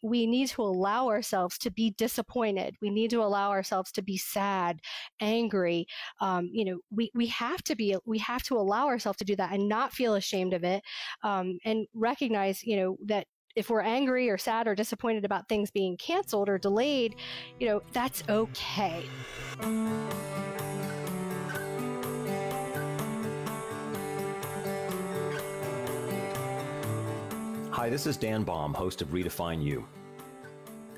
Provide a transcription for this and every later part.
we need to allow ourselves to be disappointed. We need to allow ourselves to be sad, angry. We have to allow ourselves to do that and not feel ashamed of it, and recognize, that if we're angry or sad or disappointed about things being canceled or delayed, that's okay. Hi, this is Dan Baum, host of Redefine You.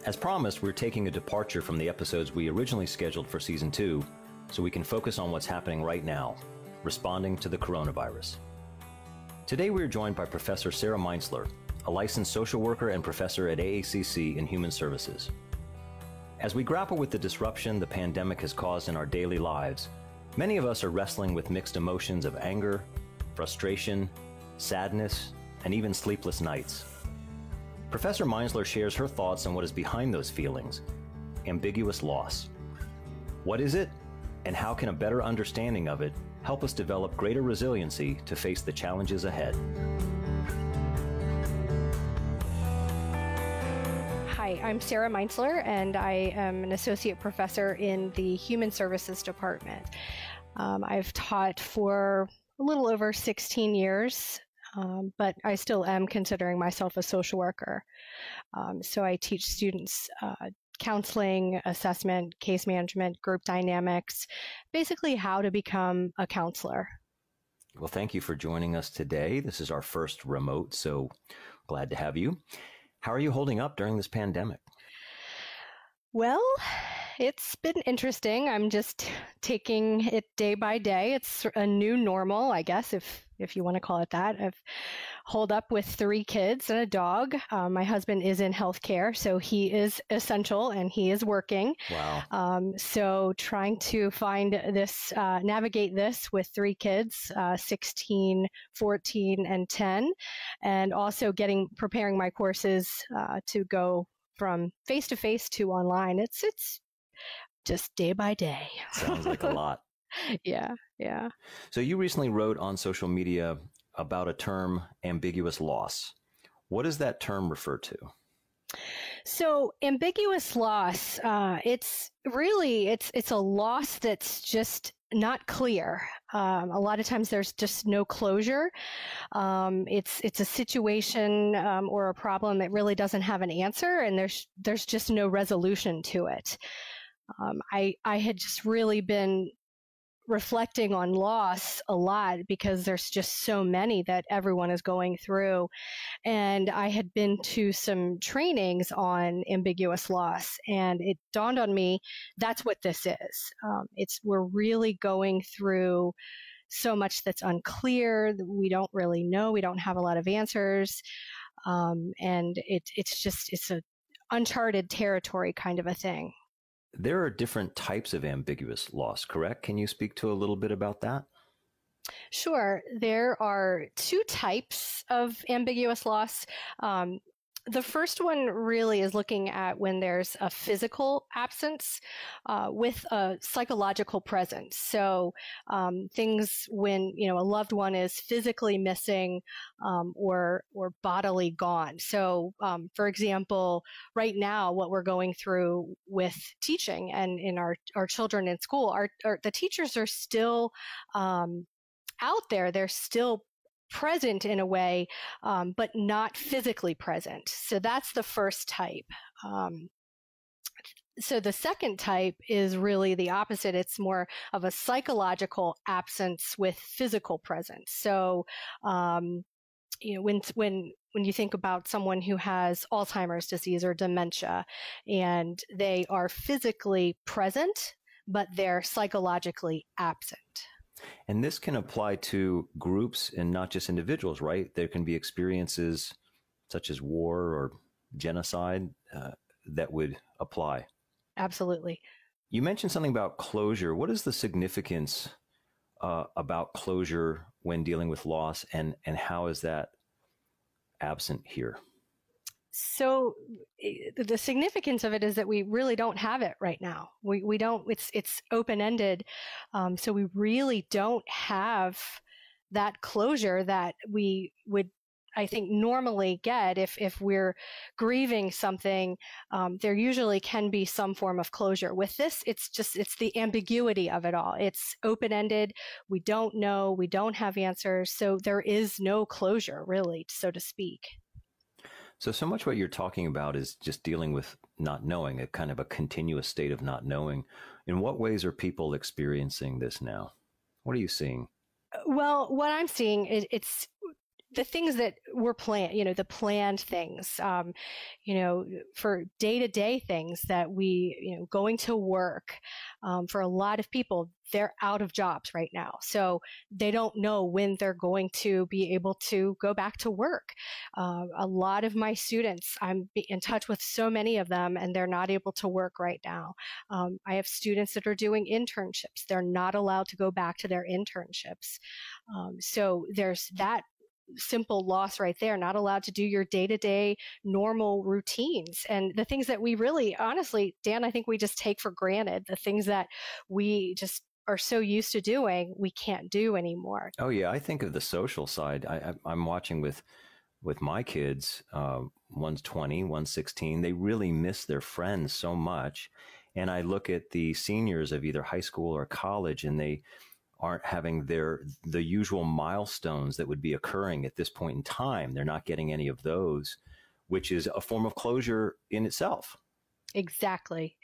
As promised, we're taking a departure from the episodes we originally scheduled for Season 2 so we can focus on what's happening right now, responding to the coronavirus. Today we're joined by Professor Sara Meinsler, a licensed social worker and professor at AACC in Human Services. As we grapple with the disruption the pandemic has caused in our daily lives, many of us are wrestling with mixed emotions of anger, frustration, sadness, and even sleepless nights. Professor Meinsler shares her thoughts on what is behind those feelings, ambiguous loss. What is it, and how can a better understanding of it help us develop greater resiliency to face the challenges ahead? Hi, I'm Sara Meinsler, and I am an associate professor in the Human Services Department. I've taught for a little over 16 years. But I still am considering myself a social worker. So I teach students counseling, assessment, case management, group dynamics, basically how to become a counselor. Well, thank you for joining us today. This is our first remote, so glad to have you. How are you holding up during this pandemic? Well, it's been interesting. I'm just taking it day by day. It's a new normal, I guess, if you want to call it that. I've holed up with 3 kids and a dog. My husband is in healthcare, so he is essential and he is working. Wow. So trying to find this, navigate this with 3 kids, 16, 14, and 10, and also preparing my courses to go from face-to-face to online. It's just day by day. Sounds like a lot. Yeah. So you recently wrote on social media about a term, ambiguous loss. What does that term refer to? So ambiguous loss, it's a loss that's just not clear. A lot of times there's just no closure. It's a situation or a problem that really doesn't have an answer, and there's just no resolution to it. I had just really been reflecting on loss a lot because there's just so many that everyone is going through. And I had been to some trainings on ambiguous loss, and it dawned on me that's what this is. We're really going through so much that's unclear. We don't really know. We don't have a lot of answers. And it's a uncharted territory kind of a thing. There are different types of ambiguous loss, correct? Can you speak to a little bit about that? Sure. There are 2 types of ambiguous loss. The first one really is looking at when there's a physical absence with a psychological presence. So things when a loved one is physically missing or bodily gone. So for example, right now, what we're going through with teaching and in our children in school, the teachers are still out there. They're still present in a way, but not physically present. So that's the first type. So the second type is really the opposite. It's more of a psychological absence with physical presence. So, when you think about someone who has Alzheimer's disease or dementia, and they are physically present, but they're psychologically absent. And this can apply to groups and not just individuals, right? There can be experiences such as war or genocide that would apply. Absolutely. You mentioned something about closure. What is the significance about closure when dealing with loss, and how is that absent here? So the significance of it is that we really don't have it right now. We don't, it's open-ended. So we really don't have that closure that we would I think normally get if we're grieving something, there usually can be some form of closure. With this, it's the ambiguity of it all. It's open-ended. We don't know. We don't have answers. So there is no closure, really, so to speak. So much what you're talking about is just dealing with not knowing, a kind of a continuous state of not knowing. In what ways are people experiencing this now? What are you seeing? Well, what I'm seeing is it's the things that were planned, the planned things, for day-to-day things that we, going to work, for a lot of people, they're out of jobs right now. So they don't know when they're going to be able to go back to work. A lot of my students, I'm in touch with so many of them, and they're not able to work right now. I have students that are doing internships. They're not allowed to go back to their internships. So there's that simple loss right there, not allowed to do your day-to-day normal routines and the things that we really, honestly, Dan, I think we just take for granted, the things that we just are so used to doing, we can't do anymore. Oh yeah, I think of the social side. I'm watching with my kids, one's 20, one's 16, they really miss their friends so much. And I look at the seniors of either high school or college, and they aren't having the usual milestones that would be occurring at this point in time. They're not getting any of those, which is a form of closure in itself. Exactly.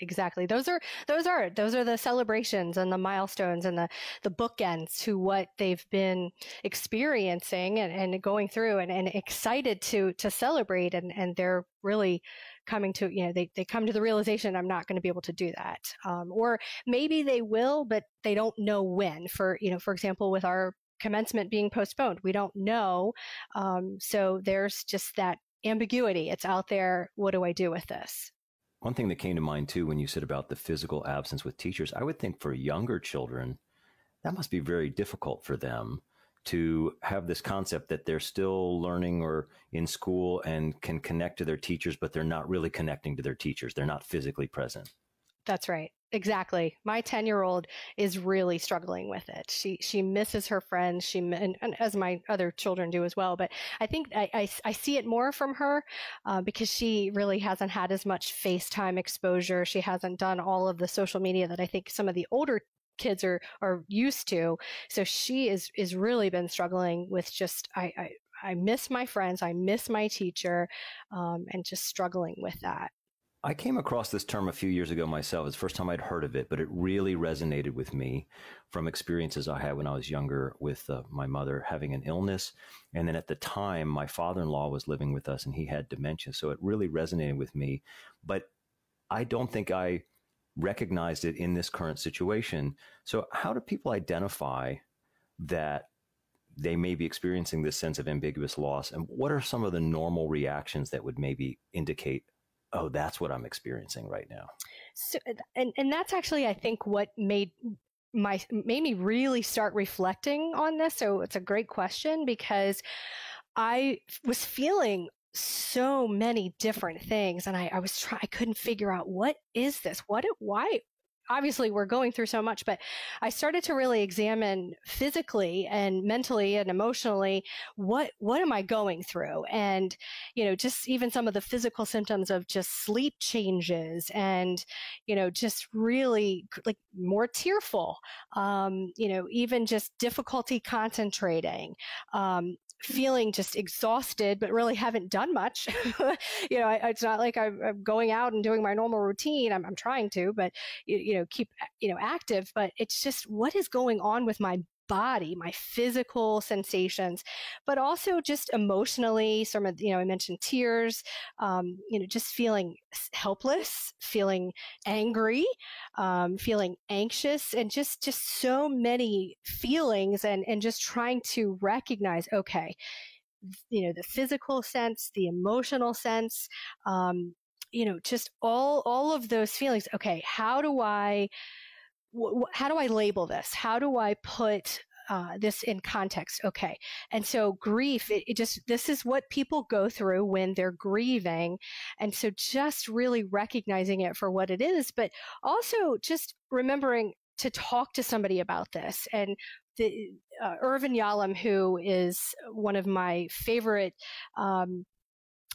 Those are the celebrations and the milestones and the bookends to what they've been experiencing and going through and excited to celebrate. And they're really coming to, they come to the realization, I'm not going to be able to do that. Or maybe they will, but they don't know when. For example, with our commencement being postponed, we don't know. So there's just that ambiguity. It's out there. What do I do with this? One thing that came to mind, too, when you said about the physical absence with teachers, I would think for younger children, that must be very difficult for them to have this concept that they're still learning or in school and can connect to their teachers, but they're not really connecting to their teachers. They're not physically present. That's right. Exactly. My 10-year-old is really struggling with it. She misses her friends. And as my other children do as well. But I think I see it more from her because she really hasn't had as much FaceTime exposure. She hasn't done all of the social media that I think some of the older kids are used to. So she is really been struggling with just I miss my friends. I miss my teacher, and just struggling with that. I came across this term a few years ago myself. It's the first time I'd heard of it, but it really resonated with me from experiences I had when I was younger with my mother having an illness. And then at the time, my father-in-law was living with us and he had dementia. So it really resonated with me. But I don't think I recognized it in this current situation. So how do people identify that they may be experiencing this sense of ambiguous loss? And what are some of the normal reactions that would maybe indicate, oh, that's what I'm experiencing right now? So, and that's actually, I think, what made me really start reflecting on this. So it's a great question because I was feeling so many different things, and I couldn't figure out, what is this? Why? Obviously, we're going through so much, but I started to really examine physically and mentally and emotionally, what am I going through? And, just even some of the physical symptoms of just sleep changes and, just really like more tearful, even just difficulty concentrating, feeling just exhausted, but really haven't done much. It's not like I'm going out and doing my normal routine. I'm trying to, but, keep, active, but it's just what is going on with my body, my physical sensations, but also just emotionally. Some of, I mentioned tears, just feeling helpless, feeling angry, feeling anxious, and just so many feelings, and just trying to recognize, okay, the physical sense, the emotional sense, just all of those feelings. Okay, how do I label this? How do I put this in context? Okay. And so grief, this is what people go through when they're grieving. And so just really recognizing it for what it is, but also just remembering to talk to somebody about this and Irvin Yalom, who is one of my favorite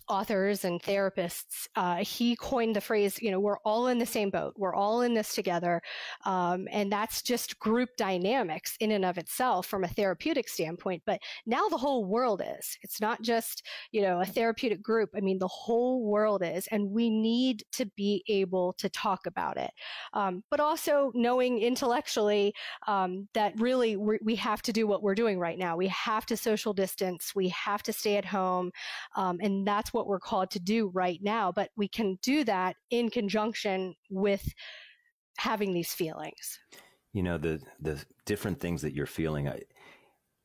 authors and therapists, he coined the phrase, we're all in the same boat. We're all in this together. And that's just group dynamics in and of itself from a therapeutic standpoint. But now the whole world is. It's not just, a therapeutic group. I mean, the whole world is. And we need to be able to talk about it. But also knowing intellectually that really we have to do what we're doing right now. We have to social distance. We have to stay at home. And that's what we're called to do right now, but we can do that in conjunction with having these feelings. The different things that you're feeling,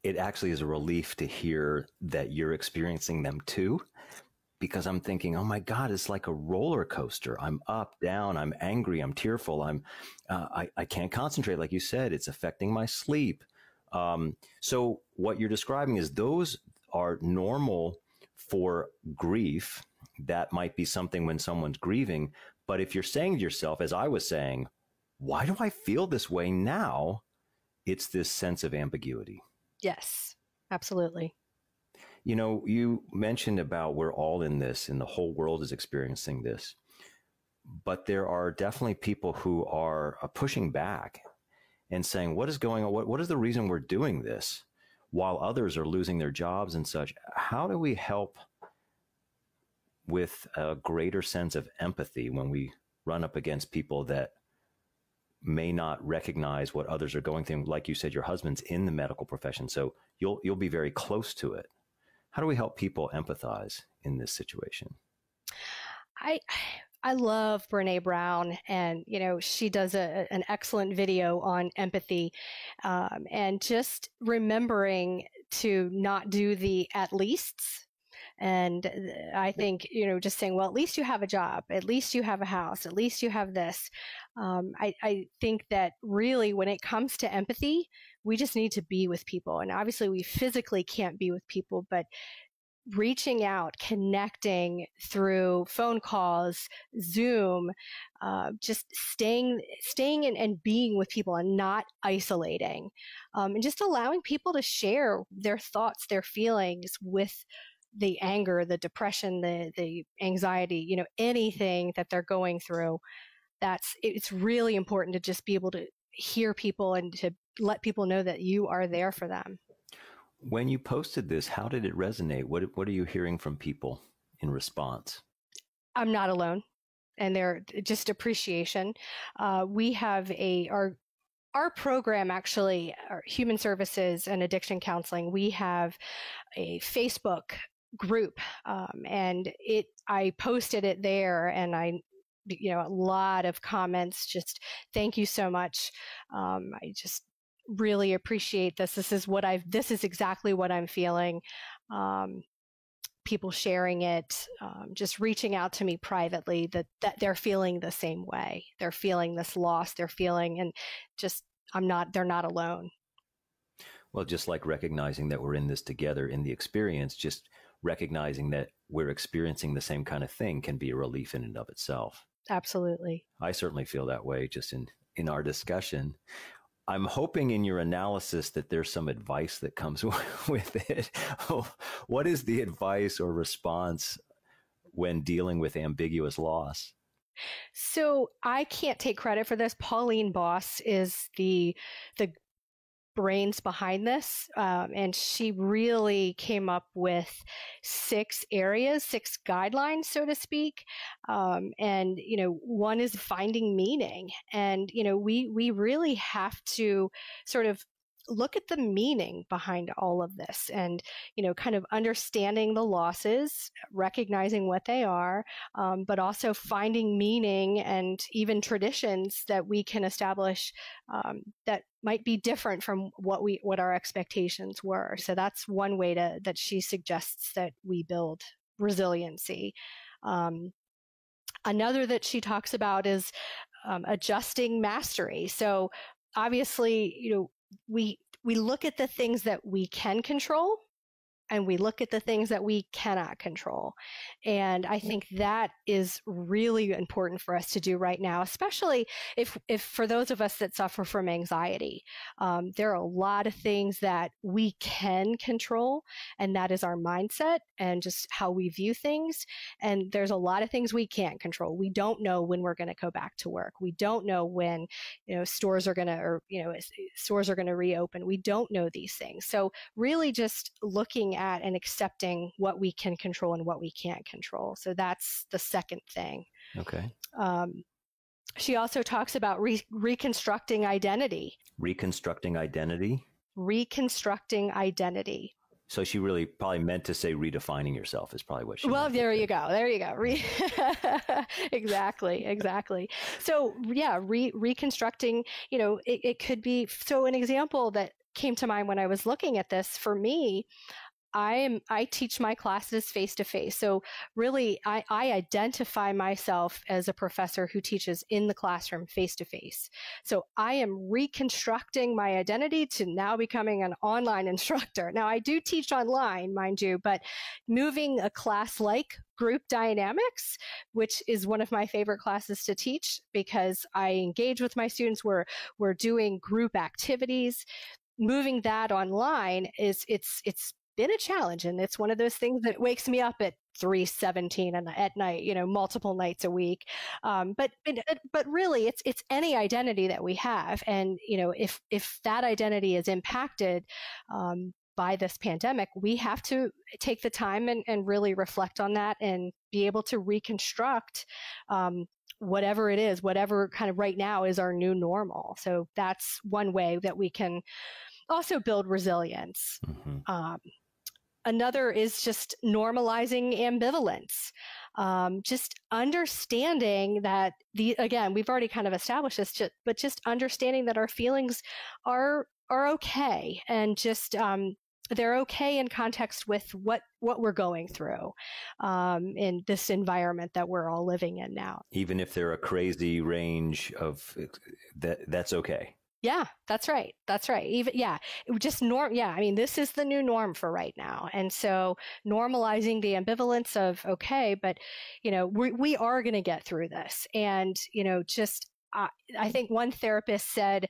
it actually is a relief to hear that you're experiencing them too, because I'm thinking, oh my God, it's like a roller coaster. I'm up, down, I'm angry, I'm tearful, I can't concentrate. Like you said, it's affecting my sleep. So what you're describing is those are normal for grief. That might be something when someone's grieving. But if you're saying to yourself, as I was saying, why do I feel this way now? It's this sense of ambiguity. Yes, absolutely. You mentioned about we're all in this and the whole world is experiencing this. But there are definitely people who are pushing back and saying, what is going on? What is the reason we're doing this? While others are losing their jobs and such. How do we help with a greater sense of empathy when we run up against people that may not recognize what others are going through? Like you said, your husband's in the medical profession, so you'll be very close to it. How do we help people empathize in this situation? I love Brené Brown, and she does an excellent video on empathy, and just remembering to not do the at leasts. And I think just saying, well, at least you have a job, at least you have a house, at least you have this. I think that really, when it comes to empathy, we just need to be with people, and obviously we physically can't be with people, but reaching out, connecting through phone calls, Zoom, just staying and being with people and not isolating, and just allowing people to share their thoughts, their feelings with the anger, the depression, the anxiety, anything that they're going through. It's really important to just be able to hear people and to let people know that you are there for them. When you posted this, how did it resonate? What are you hearing from people in response? I'm not alone, and they're just appreciation. We have our program, actually, our human services and addiction counseling. We have a Facebook group, and I posted it there, and a lot of comments. Just thank you so much. I just really appreciate this. This is exactly what I'm feeling. People sharing it, just reaching out to me privately that they're feeling the same way. They're feeling this loss. They're feeling, and just they're not alone. Well, just like recognizing that we're in this together in the experience, just recognizing that we're experiencing the same kind of thing can be a relief in and of itself. Absolutely. I certainly feel that way just in our discussion. I'm hoping in your analysis that there's some advice that comes with it. What is the advice or response when dealing with ambiguous loss? So I can't take credit for this. Pauline Boss is the brains behind this, and she really came up with 6 guidelines, so to speak. And one is finding meaning, and we really have to sort of look at the meaning behind all of this, and kind of understanding the losses, recognizing what they are, but also finding meaning and even traditions that we can establish that might be different from what our expectations were. So that's one way that she suggests that we build resiliency. Another that she talks about is adjusting mastery. So obviously, we look at the things that we can control, and we look at the things that we cannot control. And I think that is really important for us to do right now, especially if for those of us that suffer from anxiety. There are a lot of things that we can control, and that is our mindset and just how we view things. And there's a lot of things we can't control. We don't know when we're going to go back to work. We don't know when, stores are going to reopen. We don't know these things. So really just looking at and accepting what we can control and what we can't control. So that's the second thing. Okay. She also talks about reconstructing identity. Reconstructing identity? Reconstructing identity. So she really probably meant to say redefining yourself is probably what she Well, there you go. Exactly. So yeah, reconstructing, it could be, so an example that came to mind when I was looking at this, for me, I teach my classes face to face. So really, I identify myself as a professor who teaches in the classroom face to face. So I am reconstructing my identity to now becoming an online instructor. Now I do teach online, mind you, but moving a class like group dynamics, which is one of my favorite classes to teach because I engage with my students. We're doing group activities. Moving that online it's been a challenge, and it's one of those things that wakes me up at 3:17 at night, multiple nights a week. But really, it's any identity that we have, and if that identity is impacted by this pandemic, we have to take the time and really reflect on that and be able to reconstruct whatever it is, whatever kind of right now is our new normal. So that's one way that we can also build resilience. Mm-hmm. Another is just normalizing ambivalence. Just understanding that again, we've already kind of established this, but just understanding that our feelings are okay, and just they're okay in context with what we're going through in this environment that we're all living in now. Even if they're a crazy range of that's okay. Yeah, that's right. Even, just norm. Yeah. I mean, this is the new norm for right now. And so normalizing the ambivalence of, okay, but, we are going to get through this. And, I think one therapist said,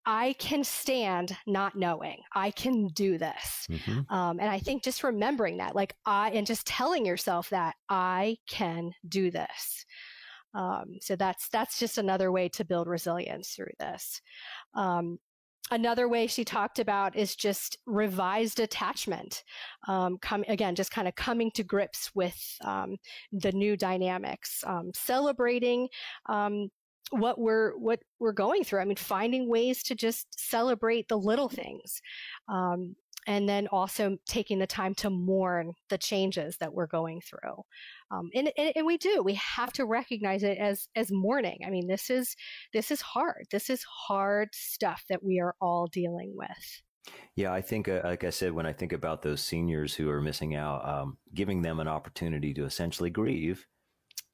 I can stand not knowing. I can do this. Mm-hmm. And I think just remembering that, and just telling yourself that I can do this. So that's just another way to build resilience through this. Another way she talked about is just revised attachment. Just kind of coming to grips with the new dynamics, celebrating what we're going through. I mean, finding ways to just celebrate the little things. And then also taking the time to mourn the changes that we're going through. And we have to recognize it as mourning. I mean, this is hard. This is hard stuff that we are all dealing with. Yeah, I think, like I said, when I think about those seniors who are missing out, giving them an opportunity to essentially grieve.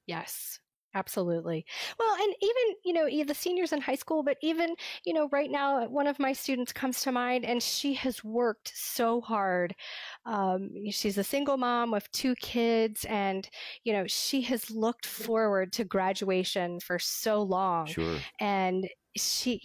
Yes. Absolutely. Well, and even, the seniors in high school, but even, right now, one of my students comes to mind, and she has worked so hard. She's a single mom with 2 kids, and, she has looked forward to graduation for so long. Sure. And she's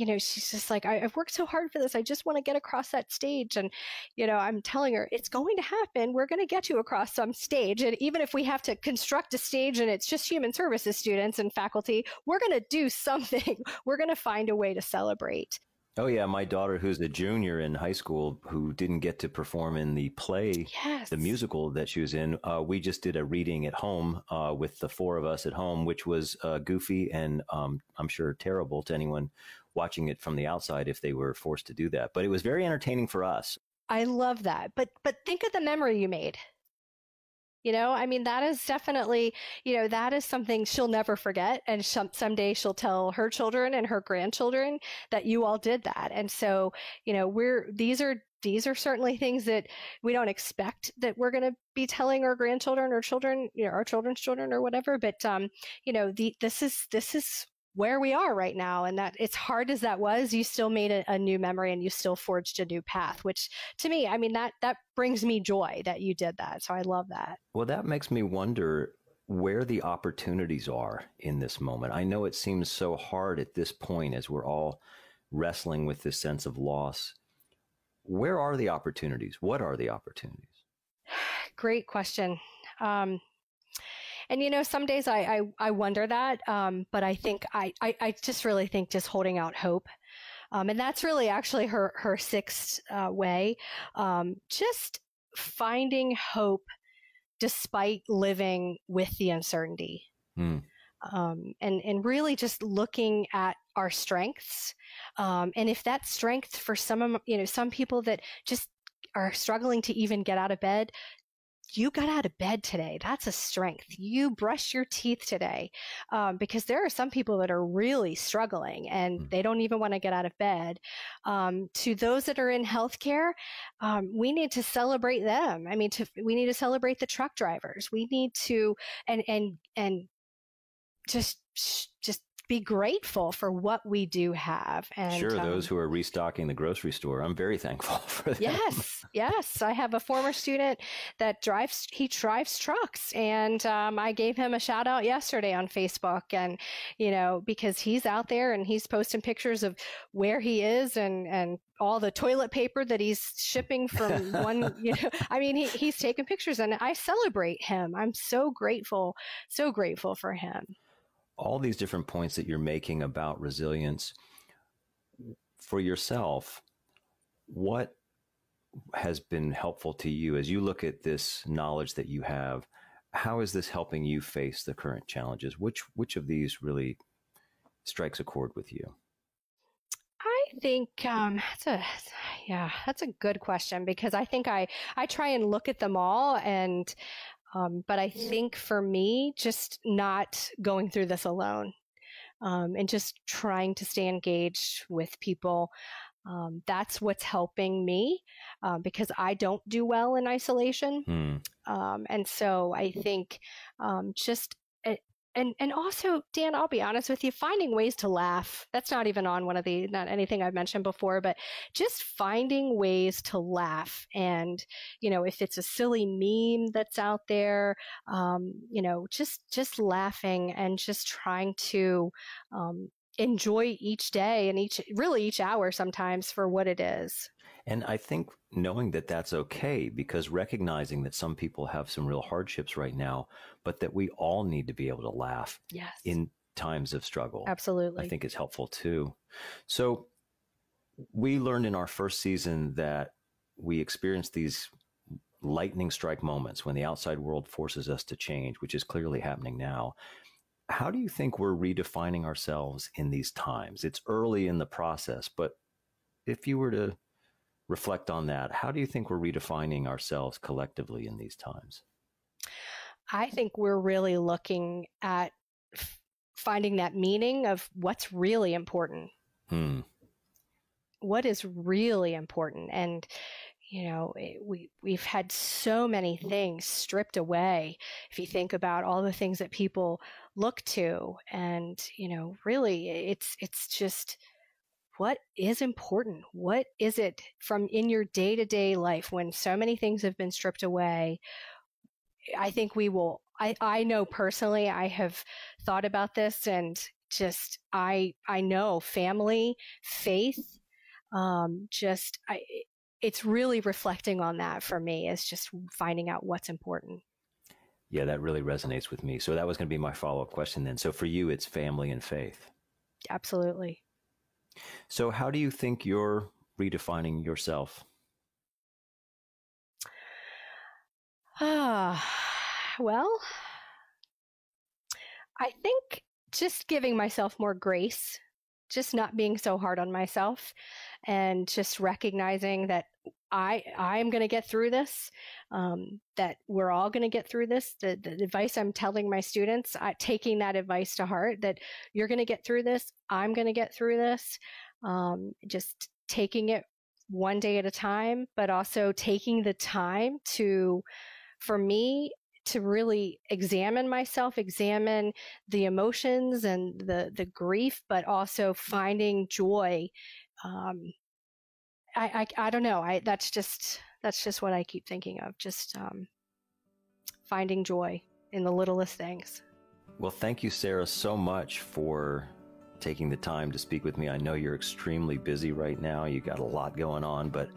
just like, I've worked so hard for this. I just want to get across that stage. And, I'm telling her it's going to happen. We're going to get you across some stage. And even if we have to construct a stage and it's just human services students and faculty, we're going to do something. We're going to find a way to celebrate. Oh, yeah. My daughter, who's a junior in high school, who didn't get to perform in the play, yes, the musical that she was in, we just did a reading at home with the 4 of us at home, which was goofy and I'm sure terrible to anyone watching it from the outside if they were forced to do that. But it was very entertaining for us. I love that. But think of the memory you made. I mean, that is definitely, that is something she'll never forget. And someday she'll tell her children and her grandchildren that you all did that. And so, these are certainly things that we don't expect that we're going to be telling our grandchildren or children, our children's children or whatever. But, this is where we are right now. And that, it's hard as that was, you still made a new memory and you still forged a new path, which to me, I mean, that brings me joy that you did that. So I love that. Well, that makes me wonder where the opportunities are in this moment. I know it seems so hard at this point as we're all wrestling with this sense of loss. Where are the opportunities? What are the opportunities? Great question. And, you know, some days I wonder that, but I think I just really think just holding out hope. And that's really actually her sixth way. Just finding hope despite living with the uncertainty. And really just looking at our strengths. And if that strength for some people that just are struggling to even get out of bed, you got out of bed today. That's a strength. You brushed your teeth today, because there are some people that are really struggling and they don't even want to get out of bed. To those that are in healthcare, we need to celebrate them. I mean, we need to celebrate the truck drivers. We need to, and just be grateful for what we do have. And sure, those who are restocking the grocery store, I'm very thankful for them. Yes. I have a former student that drives trucks, and I gave him a shout out yesterday on Facebook, and because he's out there and he's posting pictures of where he is and all the toilet paper that he's shipping from one, I mean, he's taking pictures, and I celebrate him. I'm so grateful for him. All these different points that you're making about resilience for yourself, what has been helpful to you as you look at this knowledge that you have? How is this helping you face the current challenges? Which of these really strikes a chord with you? I think that's a good question, because I think I try and look at them all, and but I think for me, just not going through this alone, and just trying to stay engaged with people. That's what's helping me, because I don't do well in isolation. And so I think and also, Dan, I'll be honest with you, finding ways to laugh. That's not even on not anything I've mentioned before, but just finding ways to laugh. And, if it's a silly meme that's out there, just laughing and just trying to enjoy each day and each hour sometimes for what it is. And I think knowing that that's okay, because recognizing that some people have some real hardships right now, but that we all need to be able to laugh in times of struggle. Absolutely. I think is helpful too. So we learned in our first season that we experience these lightning strike moments when the outside world forces us to change, which is clearly happening now. How do you think we're redefining ourselves in these times? It's early in the process, but if you were to reflect on that, how do you think we're redefining ourselves collectively in these times? I think we're really looking at finding that meaning of what's really important. What is really important? And, we've had so many things stripped away. If you think about all the things that people look to, and, really it's just, what is important? What is it from in your day-to-day life when so many things have been stripped away? I think we will, I know personally, I have thought about this, and just, I know family, faith, it's really reflecting on that for me, is just finding out what's important. Yeah, that really resonates with me. So that was going to be my follow-up question then. So for you, it's family and faith. Absolutely. So how do you think you're redefining yourself? Well, I think just giving myself more grace, just not being so hard on myself, and just recognizing that I'm going to get through this, that we're all going to get through this. The advice I'm telling my students, taking that advice to heart, that you're going to get through this. I'm going to get through this. Just taking it one day at a time, but also taking the time for me, to really examine myself, examine the emotions and the grief, but also finding joy. I don't know. That's just what I keep thinking of. Just finding joy in the littlest things. Well, thank you, Sara, so much for taking the time to speak with me. I know you're extremely busy right now. You got a lot going on, but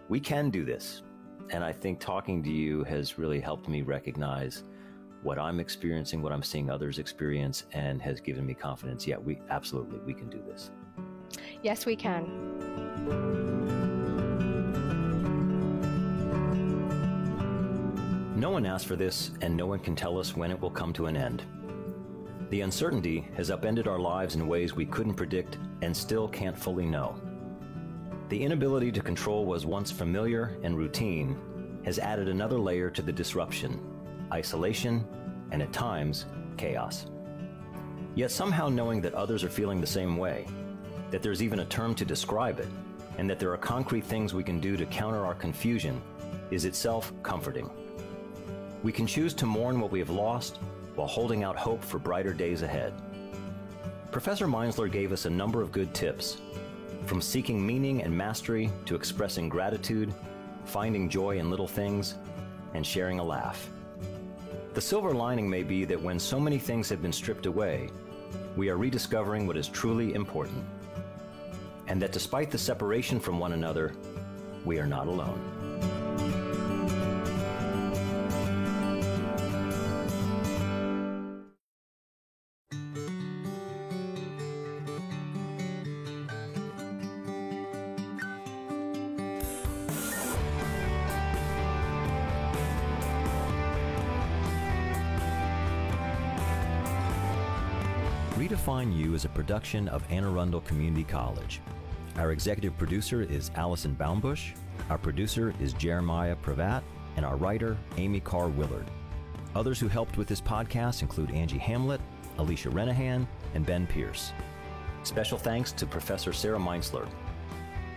we can do this. And I think talking to you has really helped me recognize what I'm experiencing, what I'm seeing others experience, and has given me confidence. Yeah, we can do this. Yes, we can. No one asked for this, and no one can tell us when it will come to an end. The uncertainty has upended our lives in ways we couldn't predict and still can't fully know. The inability to control what was once familiar and routine has added another layer to the disruption, isolation, and at times, chaos. Yet somehow knowing that others are feeling the same way, that there's even a term to describe it, and that there are concrete things we can do to counter our confusion is itself comforting. We can choose to mourn what we have lost while holding out hope for brighter days ahead. Professor Meinsler gave us a number of good tips, from seeking meaning and mastery to expressing gratitude, finding joy in little things, and sharing a laugh. The silver lining may be that when so many things have been stripped away, we are rediscovering what is truly important, and that despite the separation from one another, we are not alone. Redefine You is a production of Arundel Community College. Our executive producer is Allison Baumbush, our producer is Jeremiah Pravat, and our writer, Amy Carr Willard. Others who helped with this podcast include Angie Hamlet, Alicia Renahan, and Ben Pierce. Special thanks to Professor Sara Meinsler.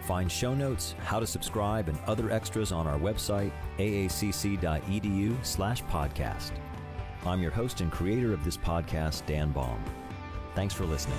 Find show notes, how to subscribe, and other extras on our website, aacc.edu/podcast. I'm your host and creator of this podcast, Dan Baum. Thanks for listening.